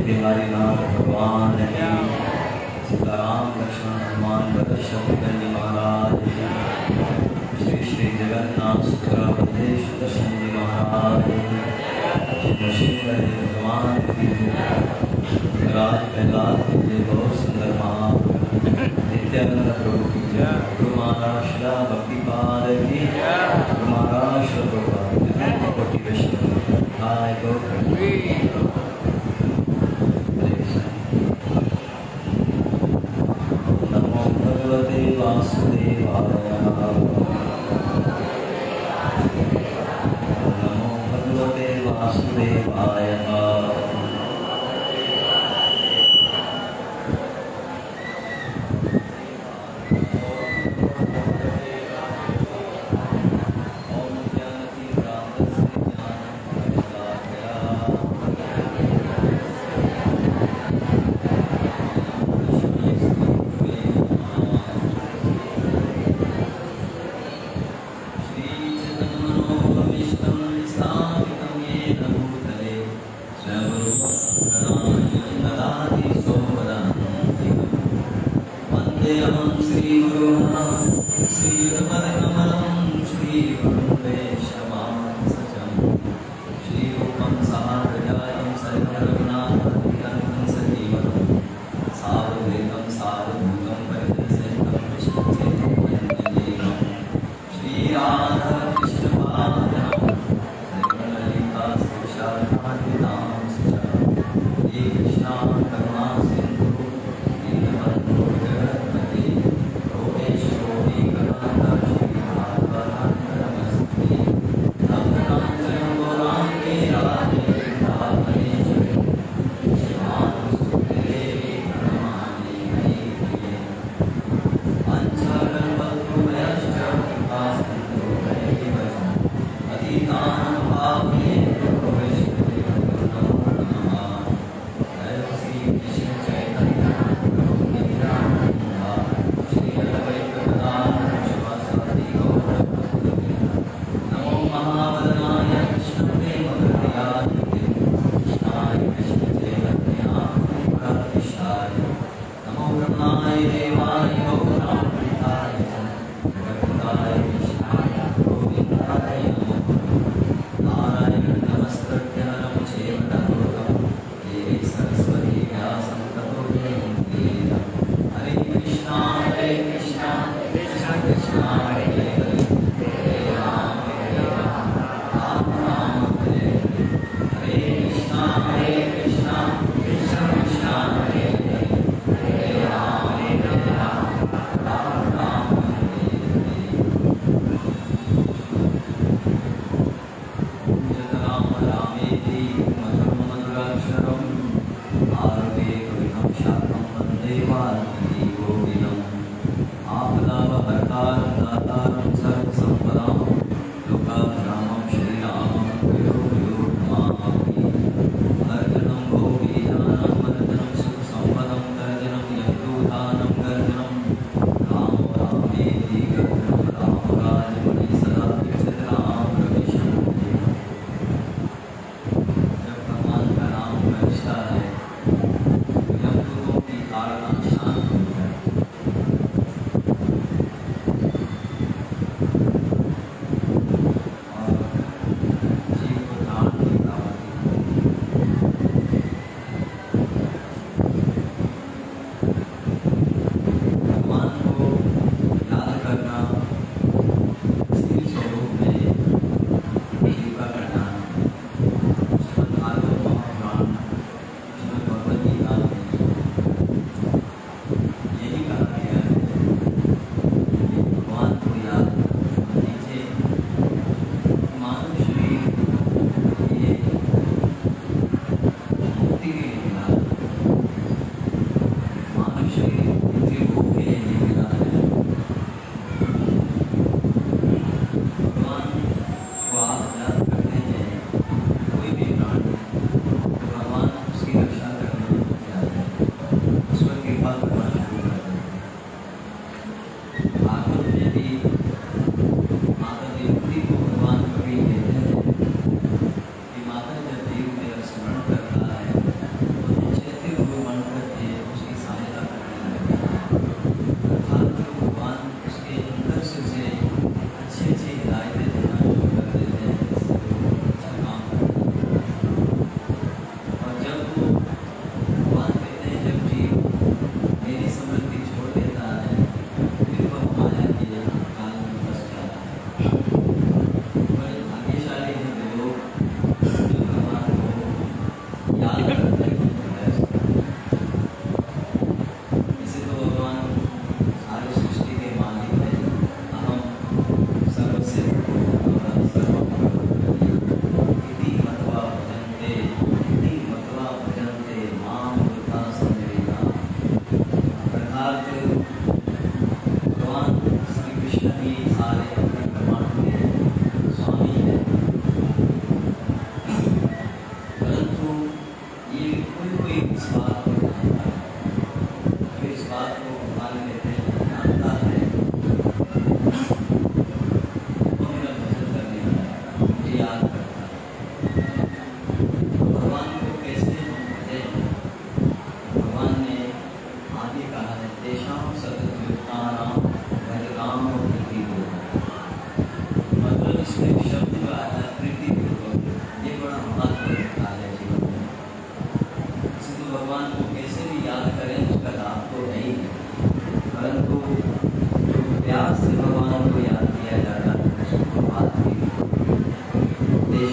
बिहारी नाथ भगवान की, सीताराम लक्ष्मण हनुमान भरत शत्रुघ्न महाराज की, श्री श्री जगन्नाथ सुभद्रा बलदेव सुदर्शन जी महाराज की, नरसिंह भगवान की, राज प्रहलाद की, बहुत सुंदर महाप्रभु नित्यानंद प्रभु की जय। गुरु महाराज शिला भक्तिपाद की, गुरु महाराज शिला प्रभुपाद कोटि वैष्णव हाय गो। नमो भगवते वासुदेवाय, नमो भगवते वासुदेवाय।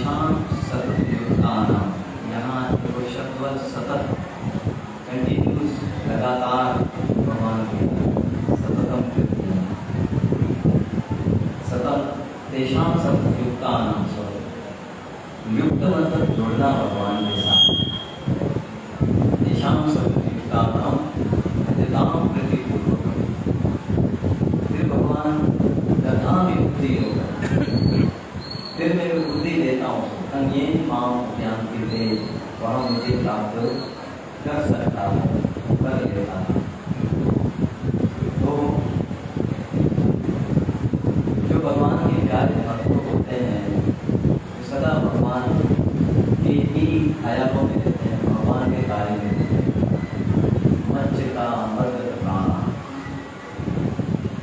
तेषां सततयुक्तानां, यहाँ वो शब्द सतत, कंटिन्यूस, लगातार भगवान के सततम कृत्य, सतत तेषां सततयुक्तानां, युक्त मतलब जुड़ना भगवान के साथ, तेषां सततयुक्तानां यथाम प्रतिपूर्वकम, फिर भगवान यथाम युक्ति होगा, फिर मैं बुद्धि देता हूँ, अन्येन माम ज्ञानति ते, वह मुझे प्राप्त कर सकता है, कर लेता है। तो जो भगवान के प्यारे भक्त होते हैं, सदा भगवान के ही आयामों में रहते हैं, भगवान के कार्य में रहते हैं। मच्चिता मर्दत प्राणा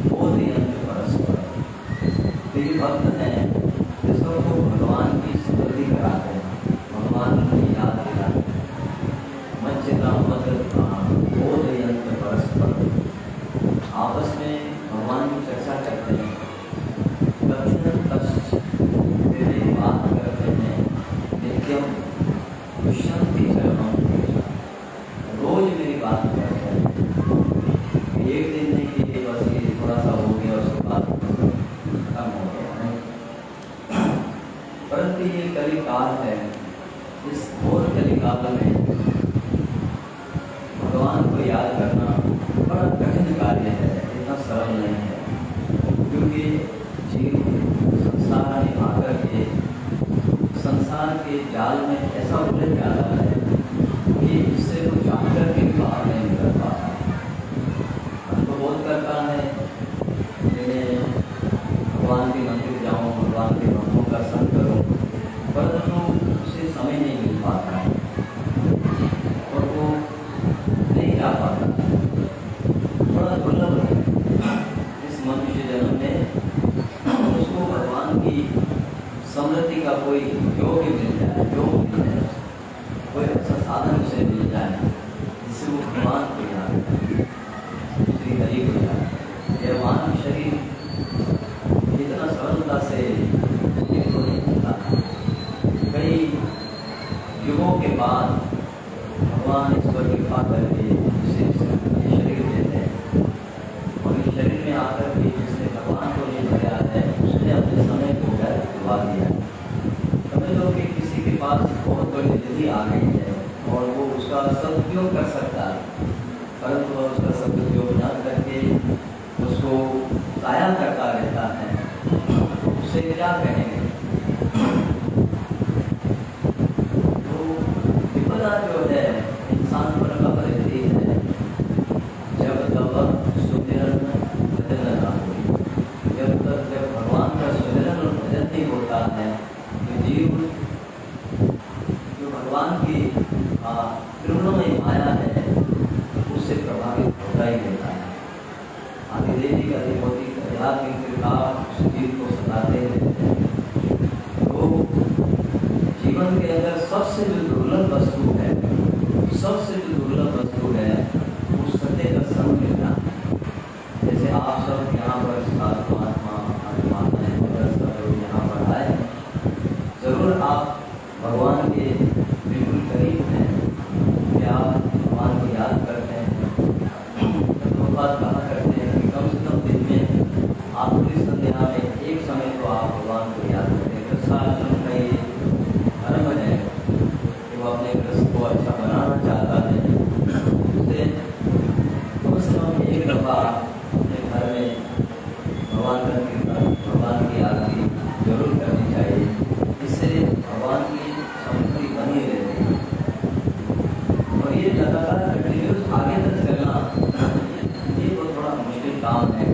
बोधयंत परस्पर, ये भक्त हैं जिसको वो भगवान की स्मृति कराते हैं, भगवान को याद दिलाते हैं। मच्चिता मर्दत प्राणा बोधयंत परस्पर, आपस में भगवान की चर्चा करते हैं, कथन कष्ट बात करते हैं, नित्यम दुष्यंति चरणों, रोज मेरी बात करते हैं। एक दिन नहीं कि बस ये थोड़ा सा हो गया उसके बाद खत्म हो गया नहीं, परंतु ये कलिकाल है। इस घोर कलिकाल में भगवान को याद करना बड़ा कठिन कार्य है, इतना सरल नहीं है, क्योंकि जीव संसार में आकर के संसार के जाल में ऐसा उलझ जाता है कि इससे वो जानकर के बाहर नहीं निकल पाता। हमको बोध करता है कि मैं भगवान के मंदिर जाऊँ, भगवान के भक्तों का संग करूँ, परंतु उसे समय नहीं मिल पाता है और वो नहीं जा पाता। बड़ा दुर्लभ है इस मनुष्य जन्म में उसको भगवान की स्मृति का कोई योग्य मिल जाए, योग मिल जाए, कोई अच्छा साधन उसे मिल जाए जिससे वो भगवान को याद करे, श्री हरि को याद। यह मानव शरीर इतना सरलता से एक तो नहीं मिलता। कई युगों के बाद भगवान इस पर कृपा करके उसे शरीर देते हैं, और इस शरीर में आकर के जिसने भगवान को नहीं भजा है उसने अपने समय को व्यर्थ करवा दिया। समझ लो कि किसी के पास बहुत बड़ी निधि आ गई है और वो उसका सदुपयोग कर सकता है, परंतु वह उसका सदुपयोग न करके उसको जाया करता रहता है, उससे क्या कहेंगे। तो विपदा जो है इंसान पर कब रहती है, जब तब सुमिरन भजन ना हो, जब तक जब भगवान का सुमिरन और भजन नहीं होता है तो जीव जो भगवान की त्रिगुणमयी माया है उससे प्रभावित होता ही रहता है। आदिदेवी अधिपति आध्यात्मिक कृपा उस जीव को सताते रहते हैं। तो जीवन के अंदर सबसे जो दुर्लभ वस्तु है, सबसे जो दुर्लभ वस्तु है वो सत्य का संग मिलना। जैसे आप सब यहाँ पर महात्मा सब यहाँ पर आए, जरूर आप भगवान के बिल्कुल करीब हैं, कि आप भगवान को याद करते हैं। तो बात कहा करते हैं कि कम से कम दिन में आखिरी संध्या में एक समय तो आप भगवान को याद करते हैं। कृष्णार्जुन का ये धर्म है कि वो अपने कृष्ण को अच्छा बनाना चाहता है, उससे कम से कम एक दफा अपने घर में भगवान का कीर्तन, भगवान की आरती जरूर करनी चाहिए, इससे भगवान की स्मृति बनी रहती है। और ये लगातार कंटिन्यूस आगे तक चलना ये तो थोड़ा मुश्किल काम है,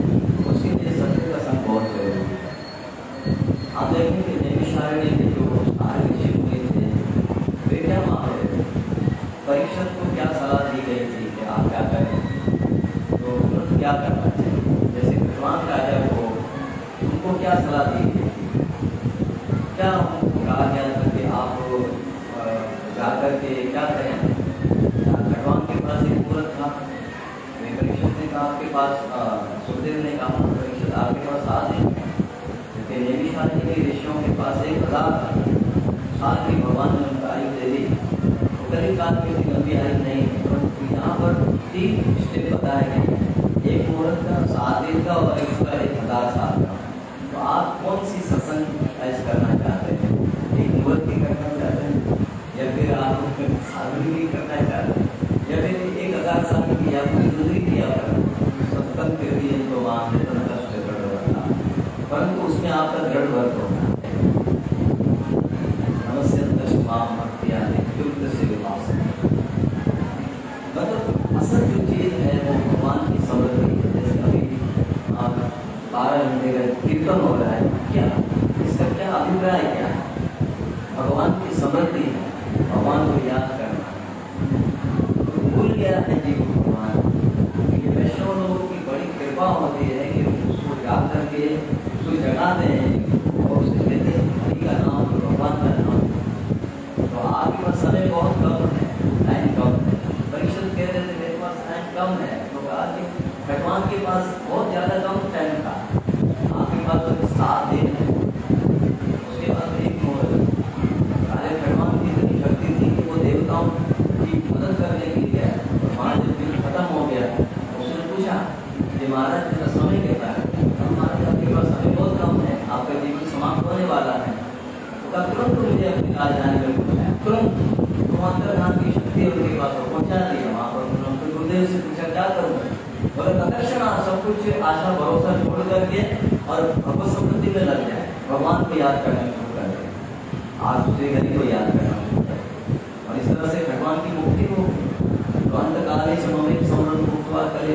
उसके लिए सत्य का संग बहुत जरूरी है। आप देखेंगे नैमिषारण्य के जो सारे ऋषि मुनि थे वे क्या मान रहे थे, परीक्षित को क्या सलाह दी गई थी कि आप क्या करें, तो उन्होंने क्या करना चाहिए। जैसे भगवान का है वो उनको क्या सलाह दी गई थी, क्या कहा गया था कि आप जाकर के क्या करें। भगवान के पास एक मूर्त था, परीक्षित ने कहा आपके पास, सुखदेव ने कहा परीक्षित आपके पास आ नहीं, लेकिन नैमिषारण्य के ऋषियों के पास 1000 था, आधुनिक करना चाहते हैं, या फिर 1000 साल की या पूरी जिंदगी किया सत्संग के लिए तो वहाँ वेतन कष्ट कर रहा था, परंतु उसमें आपका दृढ़ व्रत होना है। नमस्य दशमाम भक्तिया युक्त से विवास, मतलब असल जो चीज है वो भगवान की समृद्धि है। जैसे अभी 12 घंटे का कीर्तन हो रहा है, क्या इसका क्या अभिप्राय क्या है? भगवान की समृद्धि है, भगवान को याद करना। तो भूल गया है जी भगवान, ये वैष्णव लोगों की बड़ी कृपा होती है कि उसको याद करके उसको जगाते हैं और उसे कहते हैं हरि का नाम, भगवान का नाम। तो आपके पास समय बहुत कम है, टाइम कम है। परीक्षित कह रहे थे मेरे पास टाइम कम है, तो कहा कि भगवान के पास बहुत ज़्यादा कम टाइम था, आपके पास तो 7 दिन है, उसके बाद 1 मोहर। अरे भगवान की इतनी शक्ति थी कि वो देवताओं की मदद करने के लिए वहाँ जब दिन खत्म हो गया उसने पूछा कि महाराज मेरा समय कहता है, महाराज आपके पास समय बहुत कम है, आपका जीवन समाप्त होने वाला है। तो कहा तुरंत मुझे अपनी राजधानी में पहुँचाया, तुरंत अंतर्धान की शक्ति उनके पास पहुँचा दिया। वहाँ पर उन्होंने गुरुदेव से पूछा क्या करूँ, बोले तत्क्षण सब कुछ आशा भरोसा छोड़ करके और भगवत समृद्धि में लग जाए, भगवान को याद करना शुरू कर दे, आज दूसरे घड़ी को याद करना शुरू कर, और इस तरह से भगवान की मुक्ति हो। तो अंतकाल सममित समृद्ध मुक्तवा करे,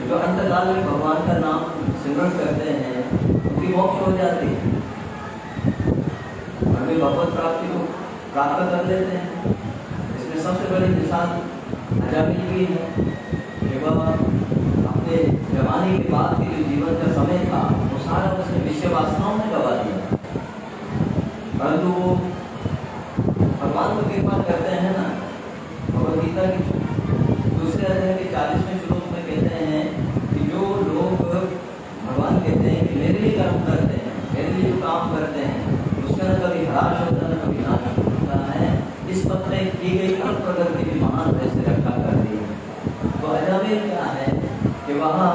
जो अंतकाल में भगवान का नाम सिमरण करते हैं उनकी मोक्ष हो जाती है, हमें भगवत प्राप्ति को प्राप्त कर लेते हैं। इसमें सबसे बड़ी मिसाल अजामिल की है कि वह अपने जवानी के बाद के जो जीवन का समय था वो सारा उसने विषय वासनाओं में गवा दिया, परंतु वो भगवान को कृपा करते हैं ना। भगवद गीता की दूसरे अध्याय के 40वें श्लोक में कहते हैं कि जो लोग भगवान कहते हैं कि मेरे लिए कर्म करते हैं, मेरे लिए जो काम करते हैं उसका न कभी ह्रास होता है न कभी नाश होता है, इस पद में की गई हर प्रगति भी महान वैसे रखा करती है। तो अजामिल क्या है कि वहाँ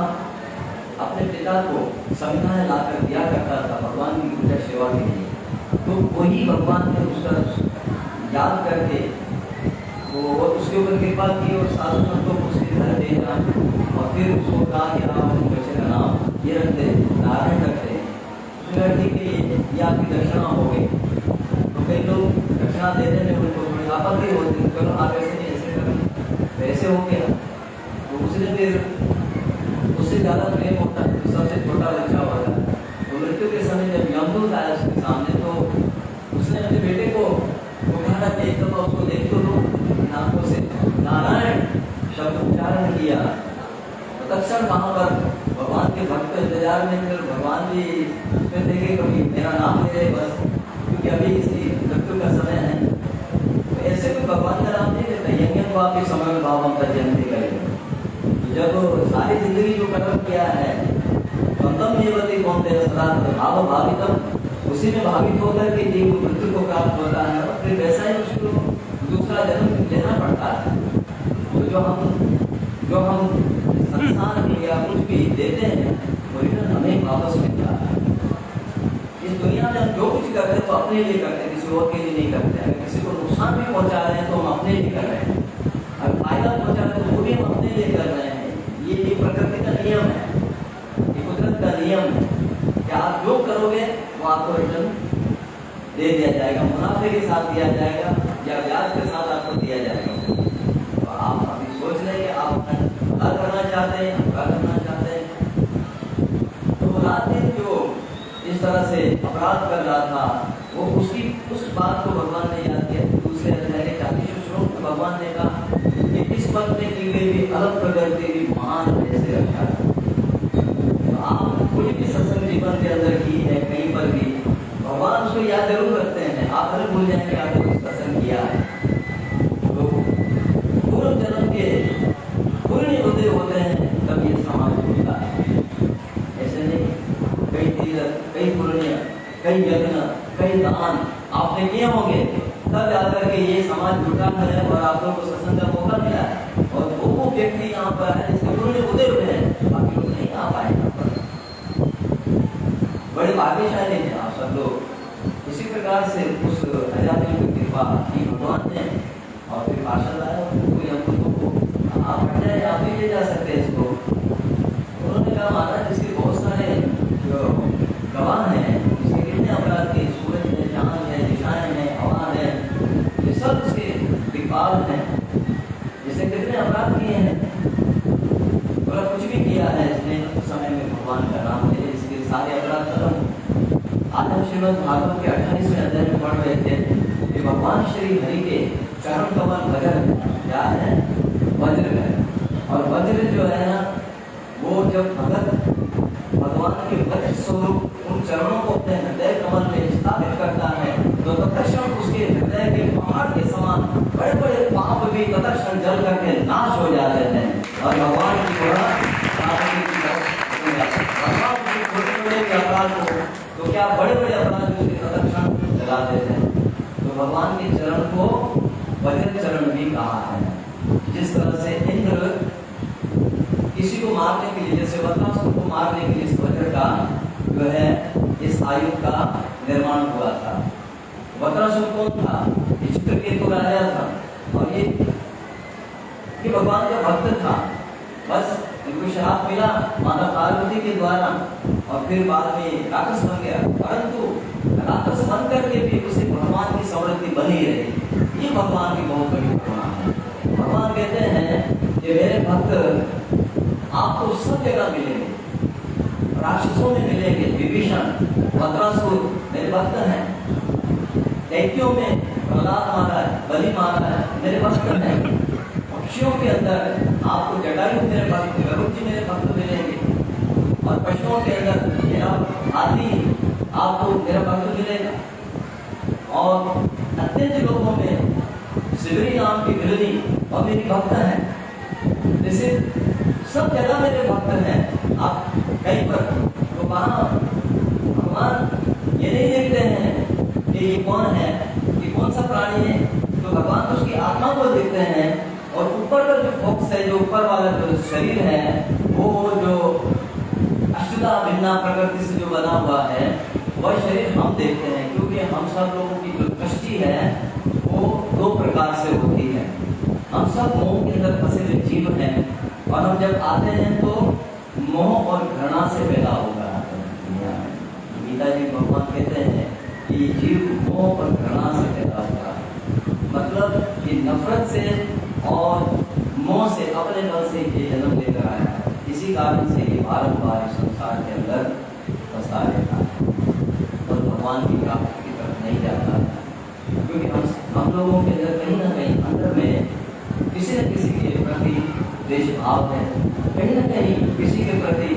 अपने पिता को संविधान लाकर दिया करता था भगवान की पूजा सेवा के लिए, तो वही भगवान ने उसका याद करके वो उसके ऊपर कृपा की और साधु संतों को उसके घर देना, और फिर उसको कहा कि आप अपने बच्चे का नाम ये रखते नारायण रखते हैं। उसने ठीक है ये आपकी दक्षिणा हो गई। तो कई लोग दक्षिणा देने में उनको थोड़ी आपत्ति होती है, चलो आप ऐसे नहीं ऐसे करें, वैसे हो गया। तो उसने फिर उससे ज़्यादा प्रेम होता है तो सबसे छोटा बच्चा हो जाता है। तो मृत्यु के समय जब यमदूत आया उसके सामने तो उसने अपने बेटे को उठाया, एक दफा उसको देख तो लो, आंखों से नारायण शब्द उच्चारण किया, तो तत्क्षण वहाँ पर भगवान के भक्त इंतजार में, फिर भगवान भी उसमें देखे कभी मेरा नाम ले रहे बस, क्योंकि अभी इसकी मृत्यु का समय है। तो ऐसे कोई भगवान का नाम नहीं लेता, यज्ञ को आपके समय भाव हम तक जयंती करेंगे। जब सारी जिंदगी जो कर्म किया है बंधम जीवती कौन तेरा सदा भाव भावितम, उसी में भावित होकर के जीव मृत्यु को प्राप्त होता है, और फिर वैसा ही उसको दूसरा जन्म लेना पड़ता है। तो जो हम संसार या कुछ भी देते हैं वो रिटर्न हमें वापस मिलता है। इस दुनिया में हम जो कुछ करते हैं तो अपने लिए करते हैं, किसी और के लिए नहीं करते हैं। किसी को नुकसान भी पहुंचा रहे हैं तो हम अपने लिए कर रहे हैं, अगर फायदा पहुंचा रहे हैं तो वो भी हम अपने लिए कर रहे हैं। ये प्रकृति का नियम है, ये कुदरत का नियम है कि आप जो करोगे वो आपको रिटर्न दे दिया जाएगा, मुनाफे के साथ दिया जाएगा या ब्याज के साथ आपको दिया जाएगा। तो आप अभी सोच रहे हैं कि आप क्या करना चाहते हैं, क्या करना चाहते हैं। तो रात दिन जो इस तरह से अपराध कर रहा था वो उस बात को भगवान ने याद किया। दूसरे अध्याय के 40वें श्लोक में भगवान ने कहा कि इस पद में की गई भी अलग प्रगति भी महान ऐसे रखा। तो आप कोई भी सत्संग जीवन के अंदर की है कहीं पर भी भगवान उसको याद जरूर रखते हैं। आप हर भूल जाएंगे आपने कुछ सत्संग किया है। तो पूर्व जन्म के पुण्य होते हैं तब ये समाज होता है, ऐसे नहीं। कई तीर्थ, कई पुण्य, कई यज्ञ, कई दान आपने किए होंगे तब जाकर के ये समाज जुटा है और आप लोगों को सत्संग का मौका मिला है। और वो व्यक्ति यहाँ पर है जिसके पुण्य उदय हुए हैं, बाकी लोग नहीं आ पाए यहाँ पर। बड़े भाग्यशाली हैं आप सब लोग। इसी प्रकार से उस आजादी कृपा की भगवान ने, और फिर पार्षद आया, कोई हमको आप हट जाए, आप भी ले जा सकते हैं इसको। उन्होंने कहा महाराज इसके बहुत सारे जो गवाह हैं, इसके कितने अपराध के, सूरज है, चांद है, दिशाएं हैं, हवा है, ये सब इसके दिक्पाल हैं, इसने कितने अपराध किए हैं। बोला कुछ भी किया है इसने उस समय में भगवान का नाम ले, इसके सारे अपराध खत्म। आज हम श्रीमद् भागवत के 28वें अध्याय में पढ़ रहे थे कि भगवान श्री हरि के चरण कमल वज्र क्या है, वज्र है। और वज्र जो है ना, वो जब भगत भगवान के वज्र स्वरूप उन चरणों को अपने हृदय कमल में स्थापित करता है, तो तत्क्षण उसके हृदय के पहाड़ के समान बड़े बड़े पाप भी तत्क्षण जल करके नाश हो जाते हैं। और भगवान की छोटे छोटे अपराध को तो क्या बड़े बड़े अपराध उसके तत्क्षण जला देते हैं। तो भगवान के चरण को वज्र चरण भी कहा है। जिस तरह से इंद्र किसी को मारने के लिए, जैसे वज्रासुर को मारने के लिए इस वज्र का जो है इस आयुध का निर्माण हुआ था। वज्रासुर कौन था? चित्रकेतु राजा था, और ये भगवान का भक्त था। बस इनको श्राप मिला माता पार्वती के द्वारा, और फिर बाद में राक्षस बन गया, परंतु राक्षस बन करके भी उसे भगवान की समृद्धि बनी रही। ये भगवान की बहुत बड़ी करुणा है। भगवान कहते हैं कि मेरे भक्त आपको सब जगह मिलेंगे, राक्षसों में मिलेंगे, विभीषण, वज्रासुर मेरे भक्त हैं, दैत्यों में प्रहलाद महाराज, बलि महाराज मेरे भक्त हैं, पक्षियों के अंदर आपको जटायु मेरे भक्त, गरुड़ जी मेरे भक्त मिलेंगे, और पशुओं के अंदर मेरा हाथी आपको मेरा भक्त मिलेगा, और अत्यंत लोगों में शिवरी नाम की बिल्ली और मेरी भक्त है। जैसे सब जगह मेरे भक्त हैं। आप कहीं पर तो वहाँ भगवान ये नहीं देखते हैं कि ये कौन है, ये कौन सा प्राणी है, तो भगवान उसकी आत्मा को देखते हैं। और ऊपर का जो फोक्स है, जो ऊपर वाला जो शरीर है, वो जो अष्टधा भिन्ना प्रकृति से जो बना हुआ है, वह शरीर हम देखते हैं। क्योंकि हम सब लोगों की जो दृष्टि है वो दो प्रकार से होती है। हम सब मोह के अंदर फंसे हुए जीव हैं, और हम जब आते हैं तो मोह और घृणा से पैदा होकर आते हैं। गीता जी भगवान कहते हैं कि जीव मोह और घृणा से पैदा होता है, मतलब कि नफरत से और मोह से, अपने बल से ये जन्म लेकर आया है। इसी कारण से ये बारंबार संसार के अंदर फंसा रहता है और भगवान की प्राप्ति की तरफ नहीं जाता है। क्योंकि हम लोगों के अंदर कहीं ना कहीं अंदर में किसी न किसी के प्रति देश भाव है, कहीं न कहीं किसी के प्रति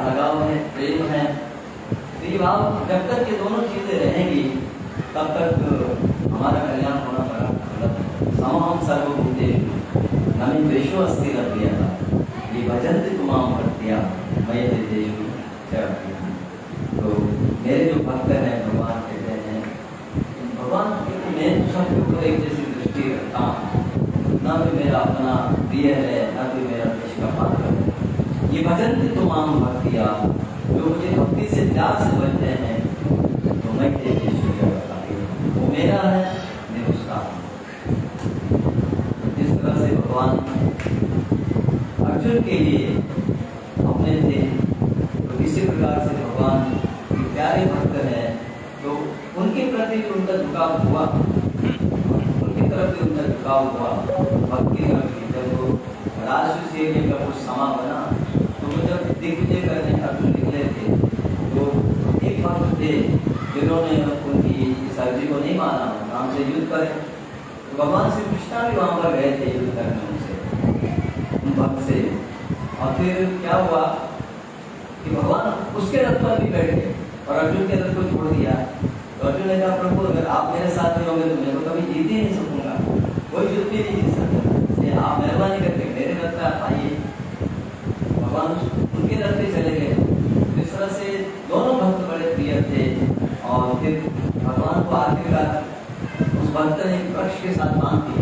लगाव है, प्रेम है। तो ये भाव जब तक ये दोनों चीजें रहेंगी तब तक हमारा कल्याण होना बड़ा गलत है। समहम सर्वभूतेषु न मे द्वेषो अस्ति रतिः, ये भजन्ति तुमां भक्त्या मयि तेषु च। तो मेरे जो भक्त हैं, भगवान कहते हैं, भगवान कहते मैं सबके ऊपर एक जैसी दृष्टि रखता हूँ, ना भी मेरा अपना प्रिय है, ना भी मेरा देश का पात्र है। ये भजन्ति तुमां भक्त्या, जो मुझे भक्ति से प्यार से बचते हैं, तो मैं तेरे वो मेरा है, मैं उसका हूँ। जिस तरह से भगवान अर्जुन के लिए अपने थे, तो इसी प्रकार से भगवान के प्यारे भक्त हैं, तो उनके प्रति भी उनका झुकाव हुआ, उनकी तरफ भी उनका झुकाव हुआ भक्ति का। जब वो राजसूय का कुछ समा बना, तो वो जब दिग्विजय करने अर्जुन निकले थे, तो एक भक्त थे जिन्होंने उनकी इस अर्जी को नहीं माना, नाम से युद्ध करें। तो भगवान श्री कृष्ण भी वहाँ पर गए थे युद्ध करने उनसे, उन भक्त से। और फिर क्या हुआ कि भगवान उसके रथ पर भी बैठ गए और अर्जुन के रथ को छोड़ दिया। तो अर्जुन ने कहा, प्रभु अगर आप मेरे साथ नहीं होंगे तो मैं तो कभी जीत ही नहीं सकूंगा, कोई युद्ध भी नहीं जीत सकता, इसलिए आप मेहरबानी करके मेरे रथ पर आप आइए। भगवान उनके रथ पे चले गए। इस तरह से दोनों भक्त बड़े प्रिय थे। और फिर भगवान को आखिरकार उस भक्त ने पक्ष के साथ मांग की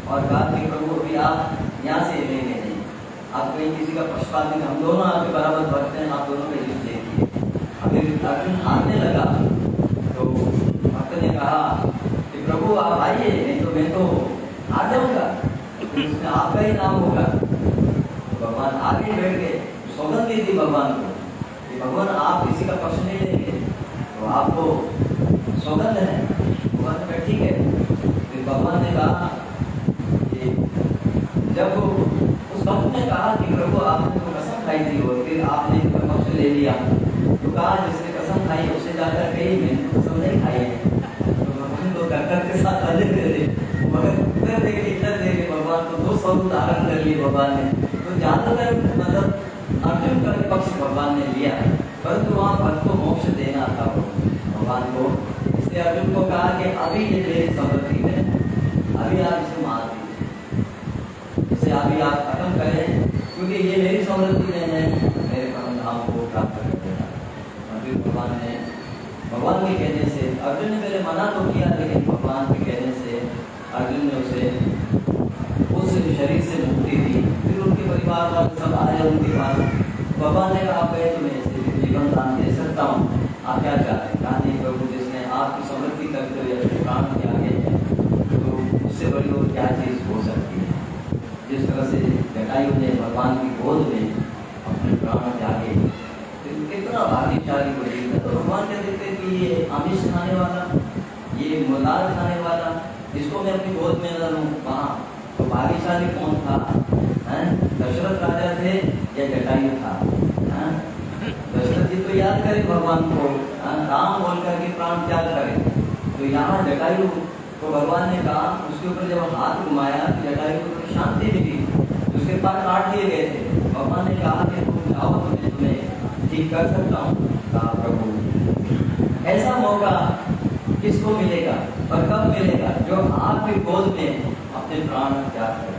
और कहा कि प्रभु अभी आप यहाँ से लेंगे नहीं, आप कहीं किसी का पक्षपात नहीं, हम दोनों आपके बराबर भक्त हैं, आप दोनों का युद्ध देखिए। अभी अर्जुन हारने लगा तो भक्त ने कहा कि प्रभु प्रभु आप आइए, नहीं तो मैं तो आ जाऊंगा, उसमें आपका ही नाम होगा। भगवान आगे बैठ गए, सौगंध दी थी भगवान को कि भगवान आप किसी का पक्ष नहीं लेंगे, तो आपको सौगंध है। भगवान ने ठीक है। फिर भगवान ने कहा कि जब उस भक्त ने कहा कि प्रभु आपने तो कसम खाई थी और फिर आपने पक्ष ले लिया, तो कहा जिसने कसम खाई उससे जाकर कही मैंने कसम नहीं खाई है। तो भगवान तो डॉक्टर के साथ अलग थे, मगर उत्तर दे के इतर दे के भगवान को 2 स्वरूप धारण कर लिए भगवान ने। तो ज्यादातर मतलब अर्जुन का पक्ष भगवान ने लिया, परंतु वहाँ भक्त को मोक्ष देना था भगवान को। इसलिए अर्जुन को कहा कि अभी ये मेरी समृद्धि है, अभी आप इसे मार दीजिए, इसे अभी आप खत्म करें, क्योंकि ये मेरी समृद्धि में है, मेरे परम धाम को प्राप्त कर देगा। अर्जुन भगवान के कहने से, अर्जुन ने पहले मना तो किया, लेकिन भगवान के कहने से अर्जुन ने उसे उस शरीर से मुक्ति दी। फिर उनके परिवार वाले सब आए उनके पास। भगवान ने कहा मैं तुम्हें जीवन दान दे सकता हूँ, आप क्या चाहते हैं? कहा नहीं प्रभु, जिसने आपकी समृद्धि करते हुए अपने प्राण त्यागे, तो उससे बड़ी और क्या चीज़ हो सकती है। जिस तरह से जटायु ने भगवान की गोद में अपने प्राण त्यागे, तो कितना भाग्यशाली को जीता। तो भगवान कहते थे कि ये आमिष खाने वाला, ये मुर्दार खाने वाला, इसको मैं अपनी गोद में न लूँ। वहाँ तो भाग्यशाली कौन था? दशरथ राजा थे या जटायु था? दशरथ जी तो याद करें भगवान को, राम बोल करके प्राण त्याग करे। तो यहाँ जटायु को भगवान ने कहा, उसके ऊपर जब हाथ घुमाया तो जटायु को शांति मिली, उसके पास काट दिए गए थे। भगवान ने कहा कि तुम जाओ, मैं तुम्हें ठीक कर सकता हूँ। कहा प्रभु ऐसा मौका किसको मिलेगा और कब मिलेगा? जो आपकी गोद में अपने प्राण त्याग करेगा।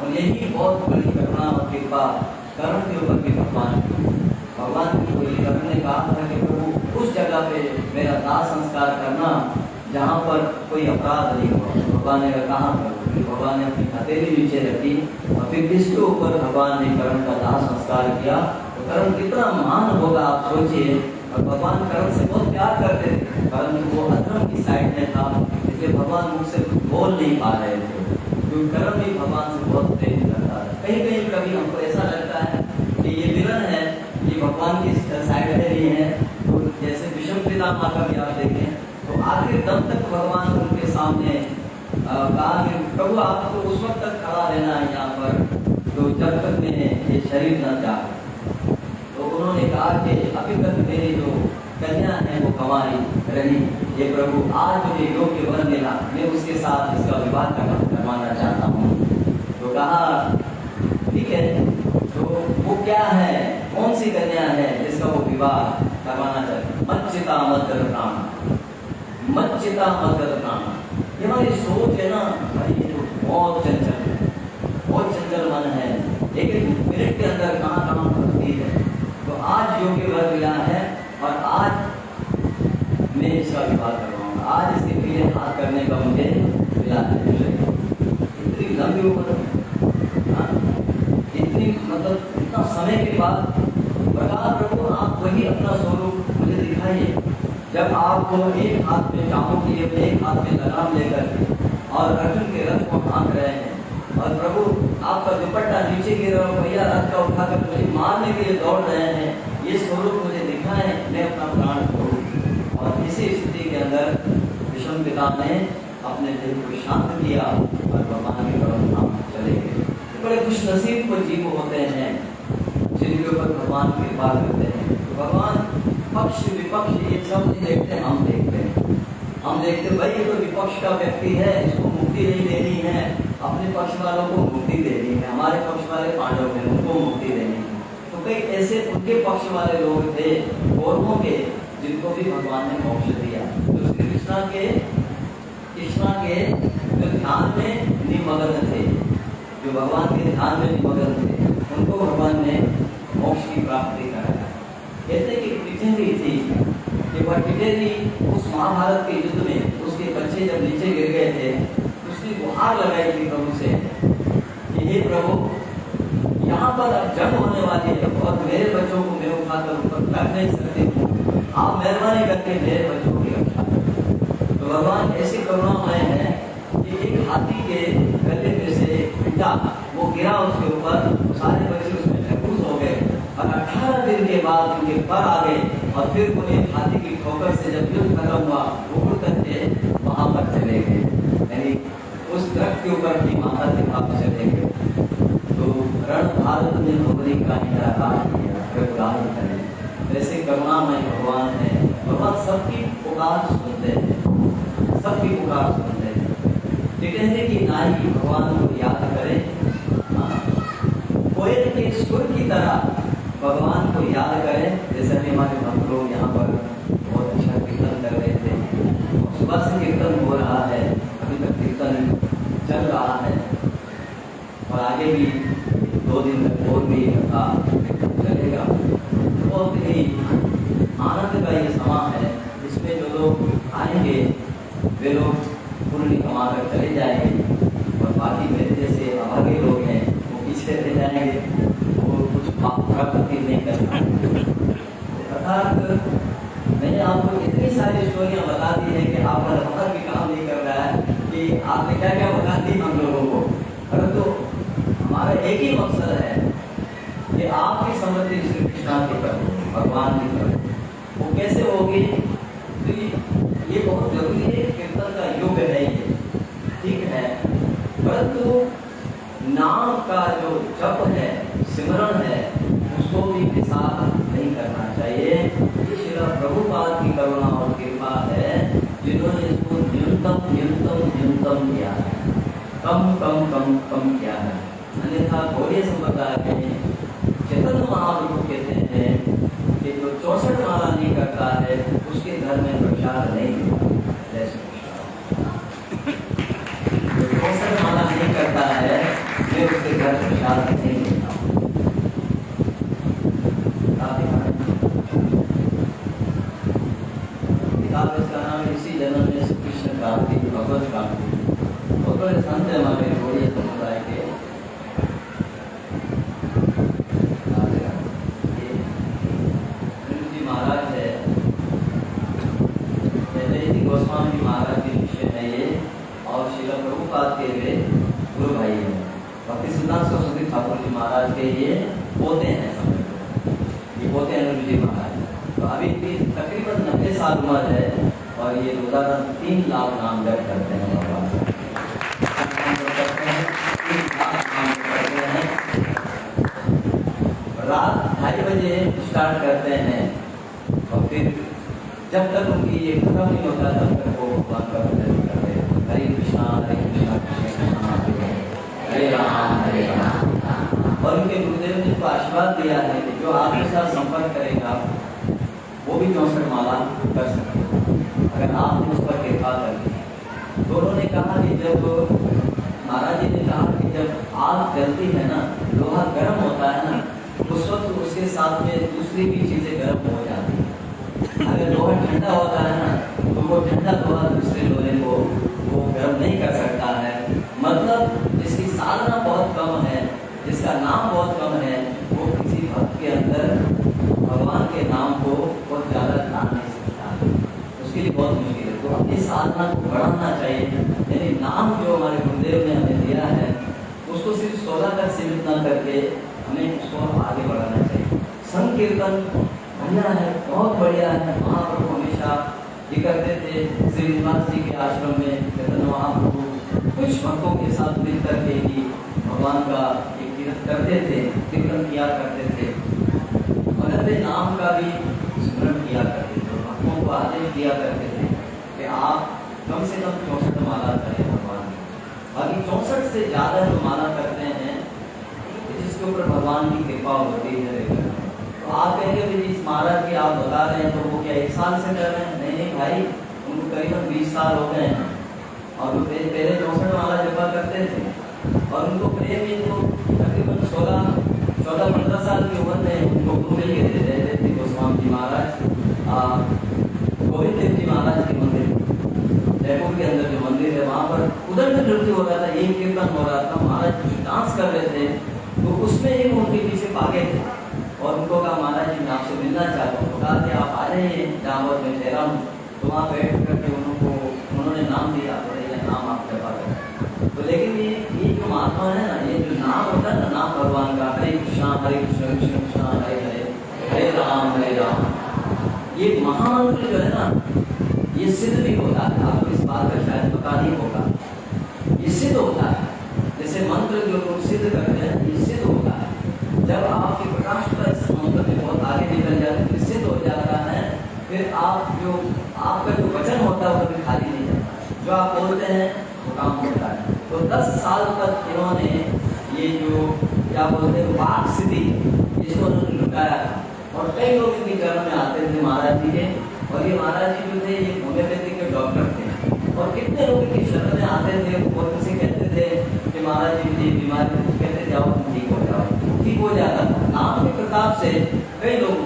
और यही बहुत बड़ी करुणा और कृपा कर्ण के ऊपर भी भगवान को कर्ण ने कहा था कि प्रभु उस जगह पे मेरा दाह संस्कार करना जहाँ पर कोई अपराध नहीं हुआ। भगवान ने कहा, भगवान ने अपनी हथेली नीचे रखी और फिर इसके ऊपर भगवान ने कर्ण का दाह संस्कार किया। तो कर्ण कितना महान होगा आप सोचिए। और भगवान कर्ण से बहुत प्यार करते थे, परंतु वो अधर्म की साइड में था, इसलिए भगवान मुझसे बोल नहीं पा रहे थे, क्योंकि कर्ण भी भगवान से बहुत प्रेम करता है। कहीं कहीं कभी हमको ऐसा लगता है कि ये विलन है, ये भगवान की साइड में नहीं है। तो जैसे विषम पितामह का भी आप देखें, तो आखिर दम तक भगवान उनके सामने कहा कि प्रभु आपको उस वक्त तक खड़ा रहना है यहाँ पर, तो जब तक मैं ये शरीर न जाए। तो उन्होंने कहा कि अभी तक मेरी जो कन्या है वो कंवारी रही, ये प्रभु आज मुझे योग्य वर मिला, मैं उसके साथ इसका विवाह करवाना चाहता हूँ। तो कहा ठीक है, तो वो क्या है, कौन सी कन्या है जिसका वो विवाह करवाना चाहते? मच्चिता मदर प्राण, मच्चिता मदर प्राण। ये हमारी सोच है ना भाई, तो बहुत चंचल मन है, लेकिन मिनट के अंदर कहाँ कहाँ भक्ति है। तो आज योग्य वर मिला है और आज मैं इसका विवाह करवाऊंगा, आज इसके पीछे हाथ करने का मुझे मिला है। इतनी लंबी उम्र, इतनी मतलब इतना समय के बाद बता प्रभु आप वही अपना स्वरूप मुझे दिखाइए। जब आपको एक हाथ में चामों के लिए, एक हाथ में लगाम लेकर और अर्जुन के रथ को हाँक रहे हैं, और प्रभु आपका दुपट्टा नीचे गिर रहा हो, भैया रथ का उठाकर मुझे मारने के लिए दौड़ रहे हैं, ये स्वरूप मुझे दिखाएं, मैं अपना प्राण छोड़ूं। और इसी स्थिति के अंदर विष्णु पिता ने अपने दिल को शांत किया और भगवान के परम धाम चले गए। बड़े खुश नसीब को जीव होते हैं जिनके ऊपर भगवान कृपा करते हैं। तो भगवान पक्ष विपक्ष ये सब नहीं देखते, हम देखते हैं। हम देखते भाई ये तो विपक्ष का व्यक्ति है, इसको मुक्ति नहीं देनी है, अपने पक्ष वालों को मुक्ति देनी है, हमारे पक्ष वाले पांडव हैं उनको मुक्ति देनी है। तो कई ऐसे उनके पक्ष वाले लोग थे कौरवों के, जिनको भी भगवान ने मोक्ष दिया। तो कृष्णा के जो ध्यान में निमग्न थे, जो भगवान के ध्यान में निमग्न थे, उनको भगवान ने मोक्ष की प्राप्ति कराया। कहते कि टिटेरी थी कि वह टिटेरी उस महाभारत के युद्ध में उसके बच्चे जब नीचे गिर गए थे, उसने गुहार लगाई थी प्रभु से कि हे प्रभु यहाँ पर अब जंग होने वाली है और मेरे बच्चों को मैं उठाकर ऊपर रख नहीं सकती हूँ, आप मेहरबानी करके मेरे बच्चों की रक्षा करें। तो भगवान ऐसे करुणामय है कि एक हाथी के गले में से घंटा वो गिरा उसके ऊपर, सारे बच्चे उसमें महफूज हो गए और 18 दिन के बाद उनके पर आ गए और फिर वो एक हाथी की ठोकर से जब युद्ध खत्म हुआ वो उड़ करके वहां पर चले गए, यानी उस दरख्त के ऊपर की माता के पास चले गए। तो रण भारत में नौकरी का निराकार किया, वैसे करुणामय भगवान है। भगवान सबकी पुकार सुनते हैं, सबकी पुकार सुनते हैं। ये कहते कि नारी भगवान को याद करे, कोयल के सुर की तरह भगवान को याद करें। जैसे कि हमारे भक्त लोग यहाँ पर बहुत अच्छा कीर्तन कर रहे थे, सुबह से कीर्तन हो रहा है, अभी तक कीर्तन चल रहा है और आगे भी 2 दिन तक और भी चलेगा। बहुत ही आनंद का ये समय है, इसमें जो लोग आएंगे वे लोग पुण्य कमा कर चले जाएंगे और बाकी मेरे जैसे अभागे लोग हैं वो पीछे रह जाएंगे, वो कुछ प्राप्ति नहीं करना। अर्थात मैंने आपको इतनी सारी स्टोरियाँ बता दी है कि आपका दिमाग भी काम नहीं कर रहा है कि आपने क्या क्या बता दी हम लोगों को, परंतु हमारा एक ही मकसद है कि आपकी समृद्धि श्री कृष्ण की तरफ, भगवान की तरफ वो कैसे होगी। तो ये बहुत जरूरी है, कीर्तन का युग है ये, ठीक है, परंतु नाम का जो जप है, सिमरन है, उसको भी विसार नहीं करना चाहिए। ये श्री प्रभुपाद की करुणा और कृपा है जिन्होंने इसको न्यूनतम न्यूनतम न्यूनतम किया है, कम कम कम कम किया है। अन्यथा गौड़ीय संप्रदाय में चैतन्य महाप्रभु कहते हैं कि जो 64 माला नहीं करता है उसके घर में प्रसाद नहीं मिलता। जो 64 माला नहीं करता है मैं उसके घर प्रसाद नहीं मिलता। किताब इसका नाम है इसी जन्म में श्री कृष्ण क्रांति, भगवत क्रांति। बहुत बड़े संत है हमारे गौड़ीय समुदाय के, महाराज है, गोस्वामी जी महाराज के शिष्य है ये, और श्रील प्रभुपाद के वे गुरु भाई हैं। भक्ति सिद्धांत सरस्वती ठाकुर जी महाराज के ये पोते हैं, समझ ये पोते हैं अनुज जी महाराज। तो अभी तकरीबन 90 साल उम्र है और ये रोजाना 3 लाख नाम जप करते हैं भगवान, 3 लाख नाम करते हैं। रात 2:30 बजे स्टार्ट करते हैं और फिर जब तक उनकी ये खत्म नहीं होता तब तक वो भगवान का भजन करते हैं। हरे कृष्णा कृष्ण कृष्ण हरे राम हरे राम। और उनके गुरुदेव ने को आशीर्वाद दिया है कि जो आपके साथ संपर्क करेगा वो भी 64 माला कर सकते अगर आपने उस पर कृपा कर दी। तो उन्होंने कहा कि जब महाराज जी ने कहा कि जब आग जलती है ना, लोहा गर्म होता है ना, उस वक्त उसके साथ में दूसरी भी चीजें गर्म हो जाती है। अगर लोहा ठंडा होता है ना तो वो ठंडा लोहा दूसरे लोहे को वो गर्म नहीं कर सकता है। मतलब जिसकी साधना बहुत कम है, जिसका नाम बहुत कम है, वो किसी भक्त के अंदर भगवान के नाम को बहुत ज़्यादा ला नहीं सकता, उसके लिए बहुत मुश्किल है। तो अपनी साधना को बढ़ाना चाहिए, यानी नाम जो हमारे गुरुदेव ने हमें दिया है उसको सिर्फ 16 तक सीमित न करके हमें उसको आगे बढ़ाना चाहिए। संकीर्तन बढ़िया है, बहुत बढ़िया है। महाप्रभु हमेशा ये करते थे, श्री निवास जी के आश्रम में चैतन्य महाप्रभु कुछ भक्तों के साथ मिलकर के ही भगवान का एक कीर्तन करते थे, कीर्तन किया करते थे और अपने नाम का भी स्मरण किया करते थे। भक्तों को आदेश दिया करते थे कि आप कम से कम 64 माला करें भगवान की। बाकी 64 से ज़्यादा जो माला करते हैं जिसके ऊपर भगवान की कृपा होती है। तो आप कहेंगे इस महाराज की आप बता रहे हैं तो वो क्या 1 साल से कर रहे हैं? नहीं नहीं भाई, उनको करीबन 20 साल हो गए हैं और वो पहले 64 माला जपा करते थे और उनको प्रेम भी तो तकरीबन 14-15 साल की उम्र में उनको गुरु मिल गए थे। गोस्वामी जी महाराज, गोविंद देव जी महाराज के मंदिर जयपुर के अंदर जो मंदिर है वहाँ पर उधर में नृत्य हो रहा था, ये कीर्तन हो रहा था, महाराज डांस कर रहे थे तो उसमें एक उनके पीछे भागे थे और उनको कहा महाराज जी मैं आपसे मिलना चाहता हूँ। कहा कि आप आ जाइए जहाँ पर मैं ठहरा हूँ। तो वहाँ बैठ करके उन्होंने नाम दिया, बोले ये नाम आप जपा करो। तो लेकिन ये जो महात्मा है ना, ये जो नाम होता है ना, नाम भगवान का, हरे कृष्ण कृष्ण कृष्ण हरे हरे, हरे राम, ये महामंत्र जो है ना, ये सिद्ध भी होता है। आपको इस बात का शायद पता नहीं होगा, ये सिद्ध होता है। जैसे मंत्र जो लोग सिद्ध करते हैं, ये सिद्ध होता है। जब आपके प्रकाश का इस मंत्र में बहुत आगे निकल जाता है, सिद्ध हो जाता है, फिर आपका जो वचन होता है वो कभी खाली नहीं जाता, जो आप बोलते हैं वो काम होता है। तो 10 साल तक इन्होंने ये जो क्या बोलते हैं वाक सिद्धि, इसको उन्होंने लुटाया था। और कई लोग इनके चरण में आते थे महाराज जी के, और ये महाराज जी जो थे ये होम्योपैथी के डॉक्टर थे। और कितने लोग इनकी शरण में आते थे और उनसे कहते थे कि महाराज जी मुझे बीमारी, कहते जाओ ठीक हो जाओ, ठीक हो जाता था। नाम के प्रताप से कई लोग,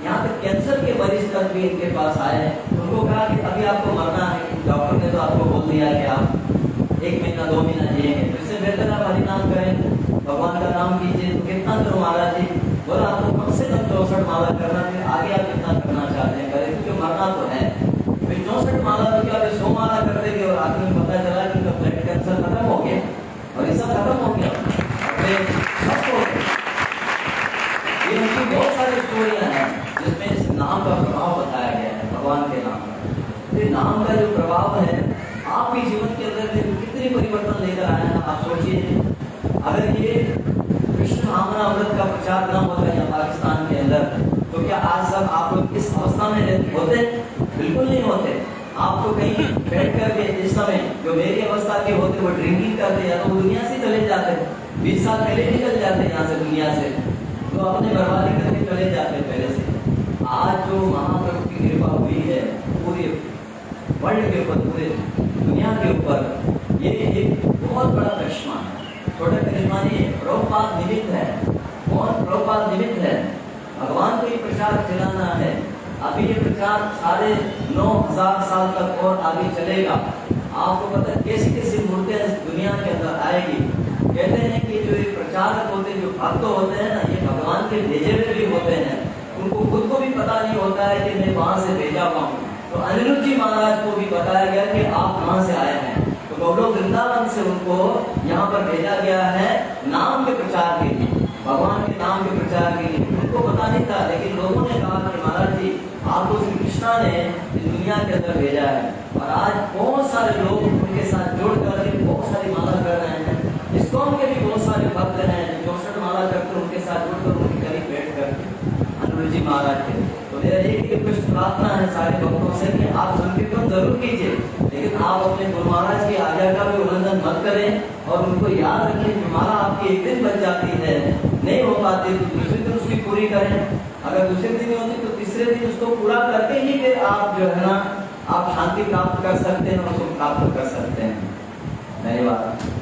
यहाँ तक कैंसर के मरीज तक भी इनके पास आए। उनको कहा कि अभी आपको मरना है, डॉक्टर ने तो आपको बोल दिया कि आप 1 महीना 2 महीना जिएंगे, तो इससे बेहतर आप हरि नाम करें, भगवान का नाम कीजिए। तो कितना करो महाराज जी? बोला आपको कम से कम 64 माला करना, फिर आगे आप कितना करना चाहते हैं करें, क्योंकि मरना तो है। फिर 64 माला तो क्या 100 माला करते थे, और आखिर में पता चला कि उनका ब्लड कैंसर खत्म हो गया, और ये सब खत्म हो गया, स्वस्थ हो गए। ये उनकी बहुत सारी स्टोरियां हैं जिसमें इस नाम का प्रभाव बताया गया है, भगवान के नाम का। ये नाम का जो प्रभाव है आपके जीवन के अंदर कितनी परिवर्तन लेकर आया है, आप सोचिए। अगर ये कृष्ण भावनामृत का प्रचार न होता है पाकिस्तान के अंदर, तो क्या आज सब आप लोग इस अवस्था में होते? बिल्कुल नहीं होते। आप तो कहीं बैठ करके इस समय जो मेरी अवस्था के होते वो ड्रिंकिंग करते, या तो वो दुनिया से चले जाते, 20 साल पहले निकल जाते यहाँ से, दुनिया से, तो अपने बर्बादी करके चले जाते पहले से। आज जो महाप्रभु की कृपा हुई है पूरे वर्ल्ड के ऊपर, पूरे दुनिया के ऊपर, ये एक बहुत बड़ा करिश्मा है। छोटा करिश्मा नहीं है, प्रभुपाद निमित्त है। कौन प्रभुपाद निमित्त है? भगवान को ये प्रचार फैलाना है। अभी ये प्रचार 9,500 साल तक और आगे चलेगा। आपको पता है कैसी कैसी मूर्तियां दुनिया के अंदर आएगी। कहते हैं कि जो ये प्रचारक होते हैं, जो भक्त होते हैं ना, ये भगवान के भेजे हुए भी होते हैं। उनको खुद को भी पता नहीं होता है कि मैं वहां से भेजा हुआ हूँ। तो अनिरुद्ध जी महाराज को भी बताया गया कि आप कहाँ से आए हैं, तो गौरव वृंदावन से उनको यहाँ पर भेजा गया है नाम के प्रचार के लिए, भगवान के नाम के प्रचार के लिए। उनको पता नहीं था, लेकिन लोगों ने कहा कि महाराज जी आपको श्री कृष्णा ने इस दुनिया के अंदर भेजा है। और आज बहुत सारे लोग उनके साथ जुड़ करके बहुत सारी माला कर रहे हैं। इस्कॉन के भी बहुत सारे भक्त हैं जो 64 माला करके उनके साथ जुड़कर उनके करीब बैठ कर अनिरुद्ध जी महाराज के। तो मेरा एक रिक्वेस्ट प्रार्थना है सारे भक्तों से कि आप संकीर्तन जरूर कीजिए, लेकिन आप अपने गुरु महाराज की आज्ञा का भी उल्लंघन मत करें। और उनको याद रखें कि माला आपकी एक दिन बच जाती है, नहीं हो पाती तो दूसरे दिन उसकी पूरी करें। अगर दूसरे दिन नहीं होती तो तीसरे दिन उसको पूरा करके ही फिर आप जो है ना, आप शांति प्राप्त कर सकते हैं और उसको प्राप्त कर सकते हैं। धन्यवाद।